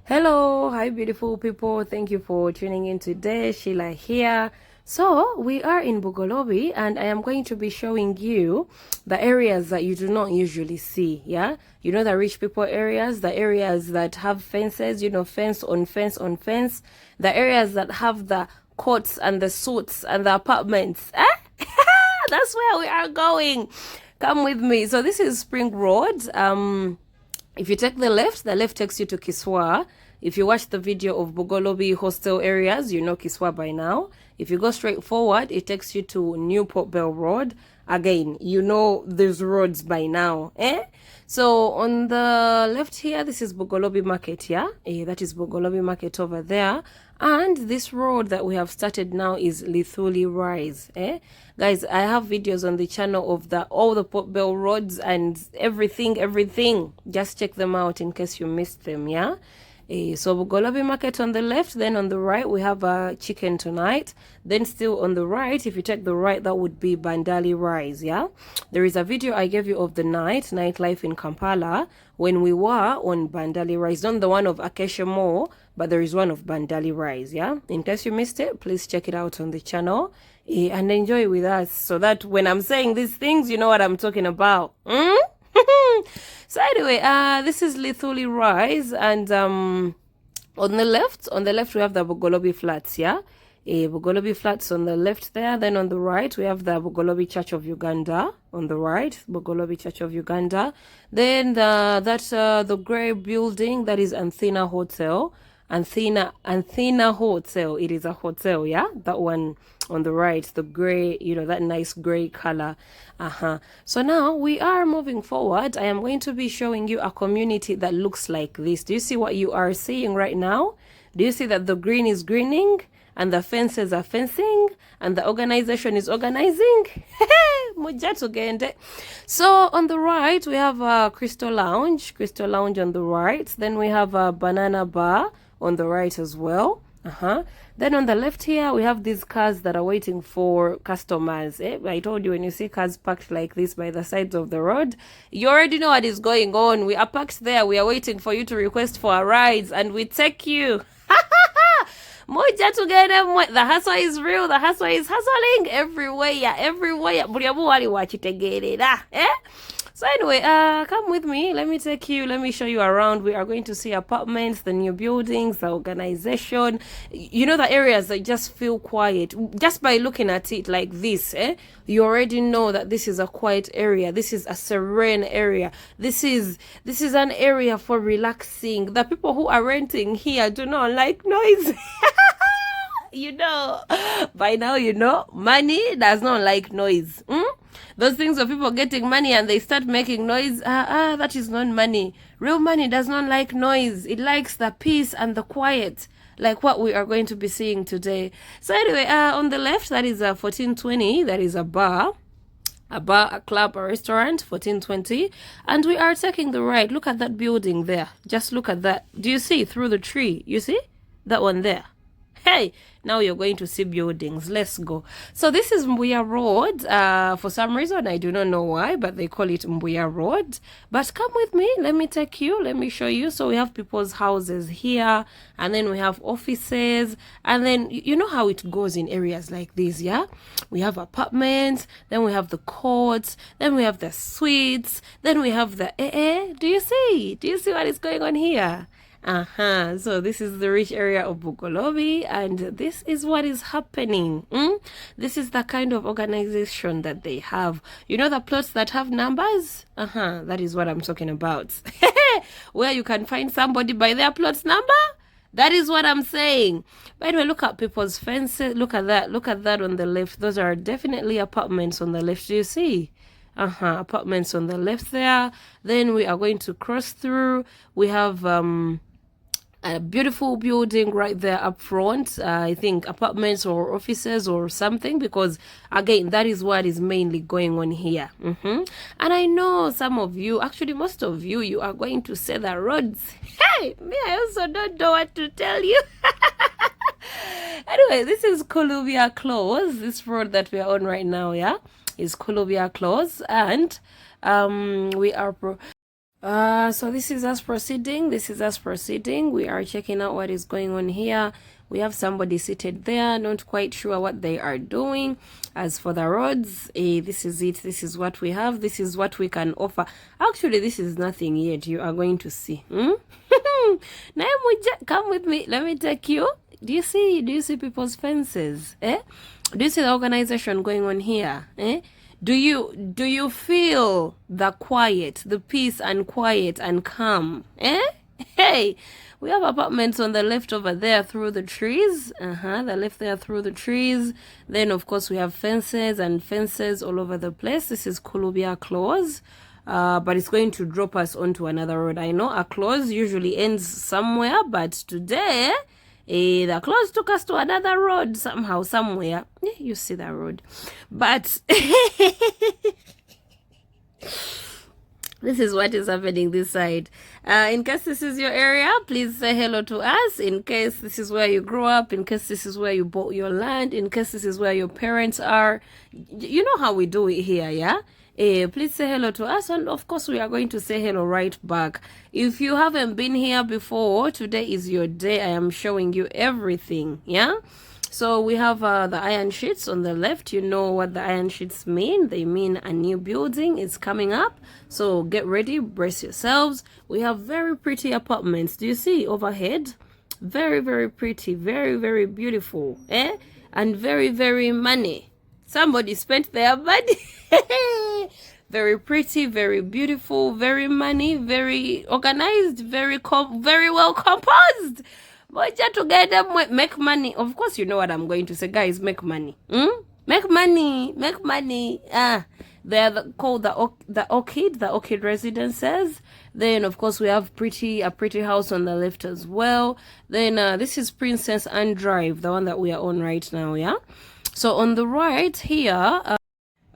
Hello, hi beautiful people. Thank you for tuning in today. Sheila here. So we are in Bugalobi and I am going to be showing you the areas that you do not usually see. Yeah, you know, the rich people areas, the areas that have fences, you know, fence on fence on fence, the areas that have the courts and the suits and the apartments. That's where we are going. Come with me. So this is Spring Road. If you take the left takes you to Kiswa. If you watch the video of Bugalobi hostel areas, you know Kiswa by now. If you go straight forward, it takes you to Newport Bell Road. Again, you know these roads by now, eh? So on the left here, this is Bugalobi Market, yeah? That is Bugalobi Market over there. And this road that we have started now is Lithuli Rise, eh? Guys, I have videos on the channel of all the Port Bell roads and everything. Just check them out in case you missed them, yeah? So Bugalobi Market on the left, then on the right we have a chicken tonight. Then still on the right, if you take the right, that would be Bandali Rise, yeah? There is a video I gave you of the nightlife in Kampala when we were on Bandali Rise. Not the one of Acacia Mall, but there is one of Bandali Rise, yeah? In case you missed it, please check it out on the channel and enjoy with us so that when I'm saying these things, you know what I'm talking about. So anyway, this is Lithuli Rise, and on the left we have the Bugalobi Flats, yeah? Bugalobi Flats on the left there. Then on the right we have the Bugalobi Church of Uganda on the right, Bugalobi Church of Uganda. Then the grey building, that is Anthena Hotel. Anthena Hotel. It is a hotel, yeah? That one on the right, the gray, you know, that nice gray color. So now we are moving forward. I am going to be showing you a community that looks like this. Do you see what you are seeing right now? Do you see that the green is greening and the fences are fencing and the organization is organizing? So on the right we have a Crystal Lounge on the right. Then we have a Banana Bar on the right as well. Then on the left here we have these cars that are waiting for customers. I told you, when you see cars parked like this by the sides of the road, you already know what is going on. We are parked there. We are waiting for you to request for a ride and we take you. Moja together. The hustle is real. The hustle is hustling everywhere. So anyway, come with me. Let me take you. Let me show you around. We are going to see apartments, the new buildings, the organization. You know, the areas that just feel quiet. Just by looking at it like this, you already know that this is a quiet area. This is a serene area. This is an area for relaxing. The people who are renting here do not like noise. You know, by now you know, money does not like noise. Those things of people getting money and they start making noise, that is not money. Real money does not like noise. It likes the peace and the quiet, like what we are going to be seeing today. So anyway, on the left, that is a 1420. That is a bar, a club, a restaurant, 1420. And we are taking the right. Look at that building there. Just look at that. Do you see through the tree? You see that one there? Hey, now you're going to see buildings. Let's go. So this is Mbuya Road. For some reason, I do not know why, but they call it Mbuya Road. But come with me. Let me take you. Let me show you. So we have people's houses here, and then we have offices, and then you know how it goes in areas like this, yeah? We have apartments, then we have the courts, then we have the suites, then we have the Do you see? Do you see what is going on here? So this is the rich area of Bugalobi, and this is what is happening. This is the kind of organization that they have. You know the plots that have numbers? That is what I'm talking about. Where you can find somebody by their plot's number? That is what I'm saying. By the way, look at people's fences. Look at that. Look at that on the left. Those are definitely apartments on the left. Do you see? Apartments on the left there. Then we are going to cross through. We have a beautiful building right there up front. I think apartments or offices or something, because again, that is what is mainly going on here. And I know some of you, actually most of you, you are going to say the roads. Hey, me, I also don't know what to tell you. Anyway, this is Columbia Close. This road that we are on right now, yeah, is Columbia Close, and we are So this is us proceeding. This is us proceeding. We are checking out what is going on here. We have somebody seated there, not quite sure what they are doing. As for the roads, this is it. This is what we have. This is what we can offer. Actually, this is nothing yet. You are going to see. Come with me. Let me take you. Do you see people's fences? Do you see the organization going on here? Do you feel the quiet, the peace and quiet and calm? Hey, we have apartments on the left over there through the trees. The left there through the trees. Then, of course, we have fences and fences all over the place. This is Kulubia Close. But it's going to drop us onto another road. I know a close usually ends somewhere, but today, the close took us to another road somehow, somewhere. You see that road. But this is what is happening this side. In case this is your area, please say hello to us. In case this is where you grew up, in case this is where you bought your land, in case this is where your parents are. You know how we do it here, yeah? Please say hello to us, and of course we are going to say hello right back. If you haven't been here before, today is your day. I am showing you everything, yeah? So we have the iron sheets on the left. You know what the iron sheets mean. They mean a new building is coming up. So get ready, brace yourselves. We have very pretty apartments. Do you see overhead? Very, very pretty, very, very beautiful, and very, very money. Somebody spent their money. Very pretty, very beautiful, very money, very organized, very well composed. Moja together, make money. Of course, you know what I'm going to say, guys. Make money. Make money. Make money. They're called the Orchid Residences. Then, of course, we have a pretty house on the left as well. Then, this is Princess Anne Drive, the one that we are on right now, yeah? So on the right here,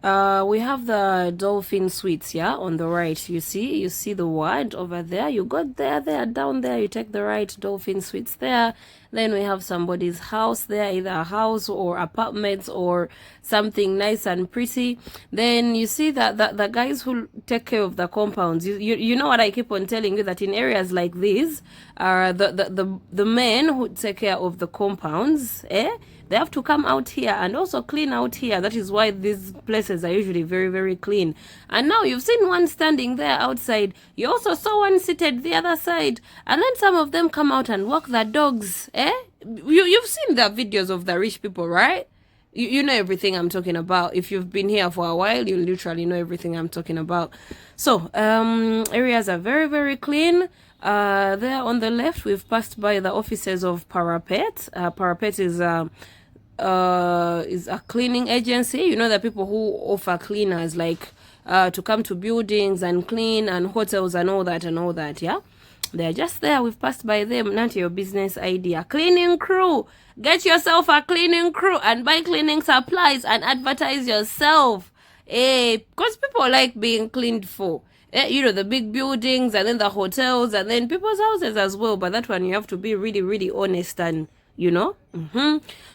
we have the Dolphin Suites, yeah, on the right. You see the word over there. You got there, down there, you take the right, Dolphin Suites there. Then we have somebody's house there, either a house or apartments or something nice and pretty. Then you see that the guys who take care of the compounds, you know what I keep on telling you, that in areas like these, the men who take care of the compounds, they have to come out here and also clean out here. That is why these places are usually very, very clean. And now you've seen one standing there outside. You also saw one seated the other side. And then some of them come out and walk their dogs. You've seen the videos of the rich people, right? You know everything I'm talking about. If you've been here for a while, you literally know everything I'm talking about. So, areas are very, very clean. There on the left, we've passed by the offices of Parapet. Parapet is a cleaning agency. You know, the people who offer cleaners, like to come to buildings and clean, and hotels and all that, yeah? They're just there. We've passed by them. Not your business idea. Cleaning crew. Get yourself a cleaning crew and buy cleaning supplies and advertise yourself. Because people like being cleaned for. You know, the big buildings and then the hotels and then people's houses as well. But that one, you have to be really, really honest and, you know.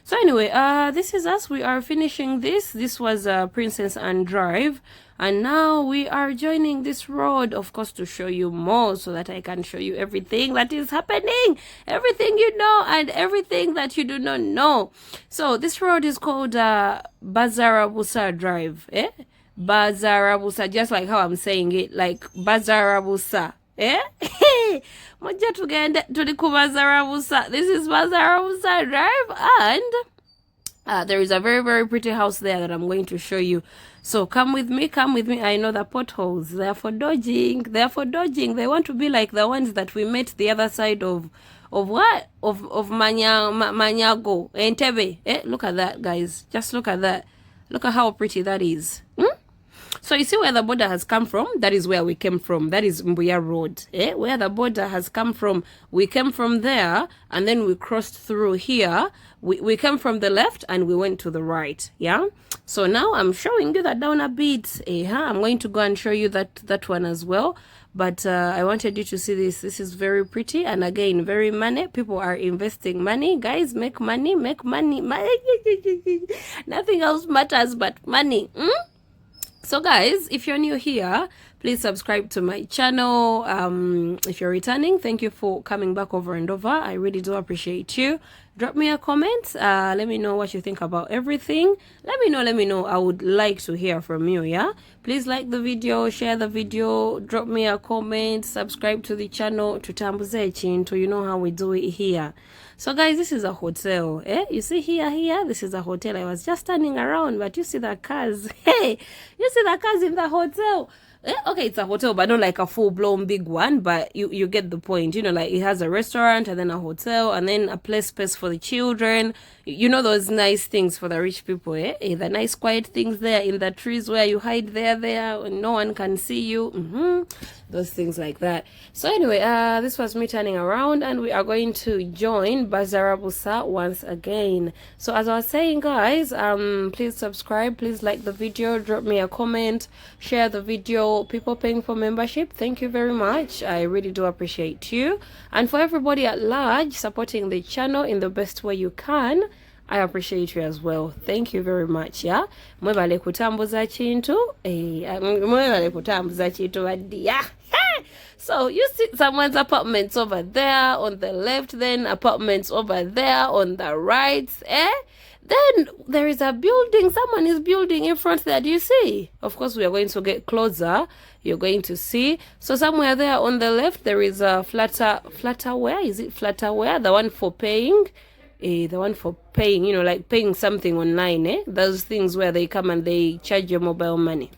So anyway, this is us. We are finishing this. This was Princess Anne Drive. And now we are joining this road, of course, to show you more so that I can show you everything that is happening, everything you know and everything that you do not know. So this road is called Bazarabusa Drive. Bazarabusa, just like how I'm saying it, like Bazarabusa. Moja tugende tuli ku Bazarabusa. This is Bazarabusa Drive, and there is a very, very pretty house there that I'm going to show you. So come with me. I know the potholes. They're for dodging. They want to be like the ones that we met the other side of what? Of Manyago, Entebbe. Look at that, guys. Just look at that. Look at how pretty that is. So you see where the border has come from? That is where we came from. That is Mbuya Road. Where the border has come from, we came from there, and then we crossed through here. We came from the left and we went to the right. Yeah. So now I'm showing you that down a bit. I'm going to go and show you that one as well. But I wanted you to see this. This is very pretty, and again, very money. People are investing money. Guys, make money. Nothing else matters but money. So guys, if you're new here, Please subscribe to my channel. If you're returning, thank you for coming back over and over. I really do appreciate you. Drop me a comment. Let me know what you think about everything. Let me know. I would like to hear from you, yeah? Please like the video, share the video, drop me a comment, subscribe to the channel. Tutambuze chintu, you know how we do it here. So guys, this is a hotel. You see here, this is a hotel. I was just turning around, but you see the cars. Hey, you see the cars in the hotel. Okay, it's a hotel, but not like a full-blown big one, but you get the point. You know, like it has a restaurant and then a hotel and then a play space for the children. You know those nice things for the rich people, the nice quiet things there in the trees where you hide there and no one can see you. Those things like that. So anyway, this was me turning around, and we are going to join Bazarabusa once again. So as I was saying, guys, please subscribe, please like the video, drop me a comment, share the video. People paying for membership, thank you very much. I really do appreciate you. And for everybody at large supporting the channel in the best way you can, I appreciate you as well. Thank you very much, yeah? Mwebale kutambuza chintu. Mwebale kutambuza chintu adia. So you see someone's apartments over there on the left, then apartments over there on the right, Then there is a building, someone is building in front there, do you see? Of course, we are going to get closer, you're going to see. So somewhere there on the left, there is a Flutterware, is it Flutterware? The one for paying, the one for paying, you know, like paying something online, Those things where they come and they charge your mobile money.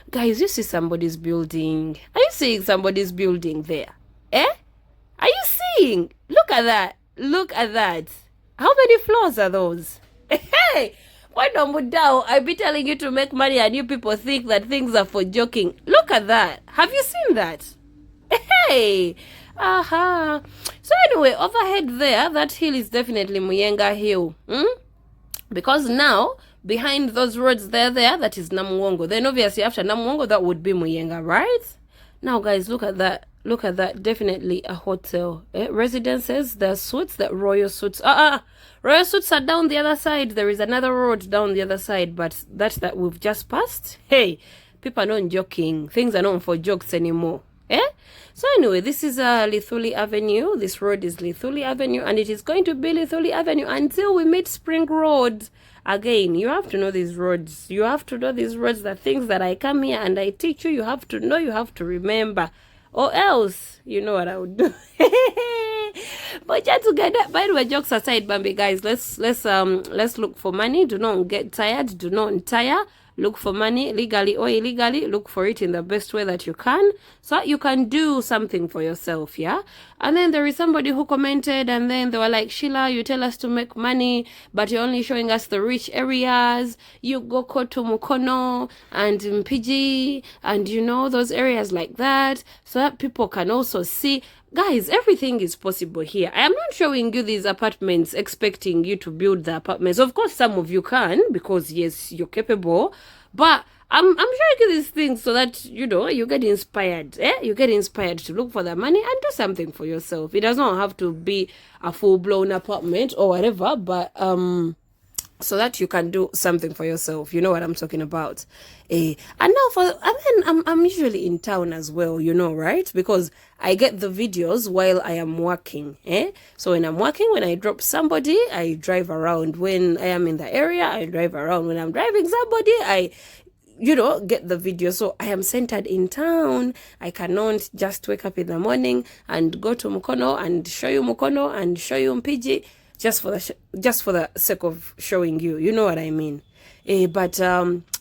Guys, you see somebody's building. Are you seeing somebody's building there? Are you seeing? Look at that. Look at that. How many floors are those? Hey, why don't Mudao? I be telling you to make money and you people think that things are for joking. Look at that. Have you seen that? Hey, So anyway, overhead there, that hill is definitely Muyenga Hill. Because now, behind those roads there, that is Namuwongo. Then obviously after Namuwongo, that would be Muyenga, right? Now guys, look at that. Look at that. Definitely a hotel. Residences, the suites, the royal suites. Royal suites are down the other side. There is another road down the other side, but that we've just passed. Hey, people are not joking. Things are not for jokes anymore. So anyway, this is Lithuli Avenue. This road is Lithuli Avenue, and it is going to be Lithuli Avenue until we meet Spring Road. Again, you have to know these roads. You have to know these roads, the things that I come here and I teach you. You have to know, you have to remember. Or else, you know what I would do. But just together, by the way, jokes aside, Bambi guys, let's look for money. Do not get tired. Do not tire. Look for money, legally or illegally. Look for it in the best way that you can, so you can do something for yourself, yeah? And then there is somebody who commented, and then they were like, Sheila, you tell us to make money, but you're only showing us the rich areas. You go to Mukono and Mpiji, and you know, those areas like that, so that people can also see. Guys, everything is possible here. I am not showing you these apartments expecting you to build the apartments. Of course, some of you can, because yes, you're capable. But I'm showing you these things so that, you know, you get inspired. You get inspired to look for the money and do something for yourself. It does not have to be a full-blown apartment or whatever, but so that you can do something for yourself. You know what I'm talking about. And then I'm usually in town as well, you know, right? Because I get the videos while I am working. So when I'm working, when I drop somebody, I drive around. When I am in the area, I drive around. When I'm driving somebody, I, you know, get the video. So I am centered in town. I cannot just wake up in the morning and go to Mukono and show you Mukono and show you Mpiji just for the sake of showing you. You know what I mean? But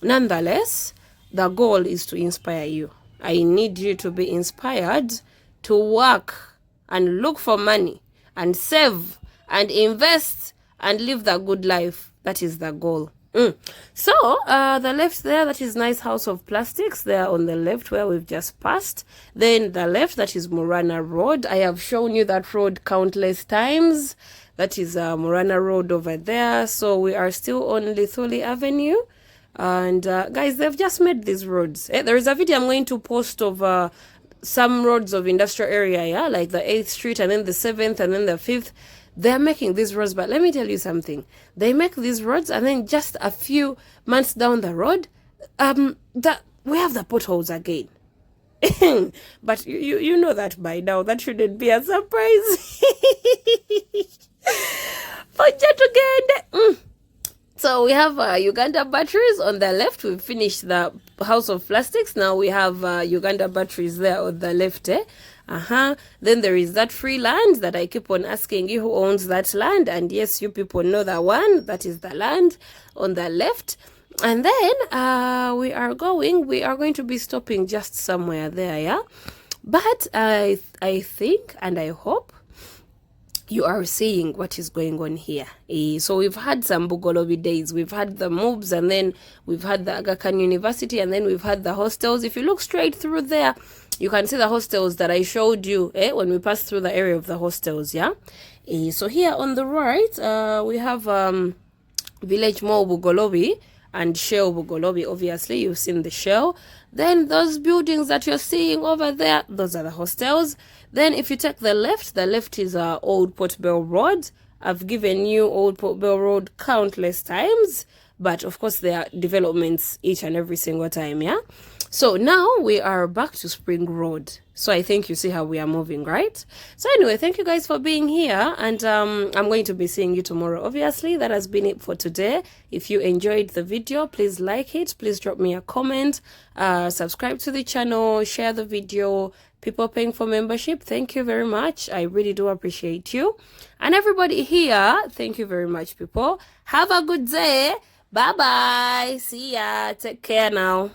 nonetheless, the goal is to inspire you. I need you to be inspired to work and look for money and save and invest and live the good life. That is the goal. So the left there, that is nice house of plastics there on the left where we've just passed. Then the left, that is Murana Road. I have shown you that road countless times. That is Murana Road over there. So we are still on Lithuli Avenue. And guys, they've just made these roads. There is a video I'm going to post of some roads of industrial area, yeah, like the 8th Street and then the 7th and then the 5th. They're making these roads, but let me tell you something. They make these roads and then just a few months down the road, that we have the potholes again. But you know that by now. That shouldn't be a surprise. So we have Uganda batteries on the left. We've finished the house of plastics. Now we have Uganda batteries there on the left. Then there is that free land that I keep on asking you who owns that land. And yes, you people know that one. That is the land on the left. And then we are going to be stopping just somewhere there, yeah? But I think and I hope you are seeing what is going on here. So we've had some Bugalobi days. We've had the moves, and then we've had the Aga Khan University, and then we've had the hostels. If you look straight through there, you can see the hostels that I showed you when we passed through the area of the hostels, yeah? So here on the right, we have Village Mall Bugalobi and Shell Bugalobi. Obviously, you've seen the Shell. Then those buildings that you're seeing over there, those are the hostels. Then if you take the left is Old Port Bell Road. I've given you Old Port Bell Road countless times, but of course there are developments each and every single time, yeah? So now we are back to Spring Road. So I think you see how we are moving, right? So anyway, thank you guys for being here, and I'm going to be seeing you tomorrow. Obviously, that has been it for today. If you enjoyed the video, please like it. Please drop me a comment. Subscribe to the channel. Share the video. People paying for membership, thank you very much. I really do appreciate you. And everybody here, thank you very much, people. Have a good day. Bye-bye. See ya. Take care now.